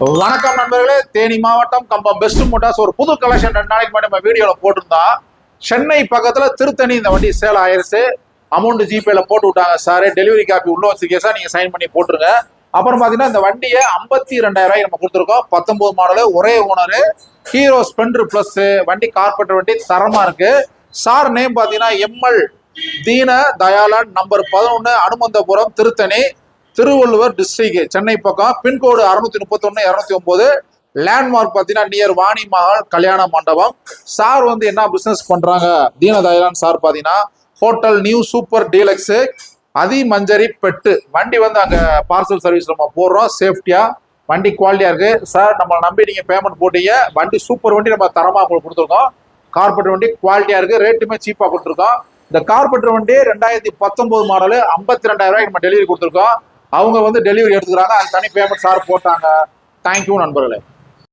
வணக்கம் நண்பர்களே, தேனி மாவட்டம் கம்பம் பெஸ்ட் மோட்டார்ஸ் ஒரு புது கலெக்ஷன் 2 நாளைக்கு முன்னாடி நம்ம வீடியோல போட்டிருந்தோம். சென்னை பக்கத்துல திருத்தணி இந்த வண்டி சேல் ஆயிருச்சு. அமௌண்ட் ஜிபேல போட்டு விட்டாங்க சார். டெலிவரி காப்பி உள்ள வச்சுக்கேசா நீங்க சைன் பண்ணி போட்டுருங்க. அப்புறம் பாத்தீங்கன்னா இந்த வண்டியை 52,000 நம்ம கொடுத்துருக்கோம். 19 மாடலு, ஒரே ஓனரு, ஹீரோ ஸ்பெண்டர் பிளஸ் வண்டி, கார்பெண்டர் வண்டி, தரமா இருக்கு. சார் நேம் பாத்தீங்கன்னா எம்எல் தீன தயாளன், நம்பர் 11, அனுமந்தபுரம், திருத்தணி, திருவள்ளுவர் டிஸ்ட்ரிக்ட், சென்னை பக்கம். பின்கோடு 631-209. லேண்ட்மார்க் பார்த்தீங்கன்னா நியர் வாணி மஹால் கல்யாண மண்டபம். சார் என்ன பிசினஸ் பண்றாங்க தீனதயாளன் சார் பார்த்தீங்கன்னா ஹோட்டல் நியூ சூப்பர் டீலக்ஸ் அதி மஞ்சரி பெட்டு வண்டி அங்க பார்சல் சர்வீஸ் நம்ம போடுறோம். சேஃப்டியா வண்டி குவாலிட்டியா இருக்கு. சார் நம்ம நம்பி நீங்க பேமெண்ட் போட்டீங்க. வண்டி சூப்பர் வண்டி நம்ம தரமா உங்களுக்கு கொடுத்துருக்கோம். கார்பெண்டர் வண்டி குவாலிட்டியா இருக்கு. ரேட்டுமே சீப்பா கொடுத்துருக்கோம். இந்த கார்பெண்டர் வண்டி 2019 மாடலு 52,000 நம்ம டெலிவரி கொடுத்துருக்கோம். அவங்க டெலிவரி எடுத்துக்கிறாங்க. அது தனி பேமெண்ட் சார் போட்டாங்க. தேங்க்யூ நண்பர்களே.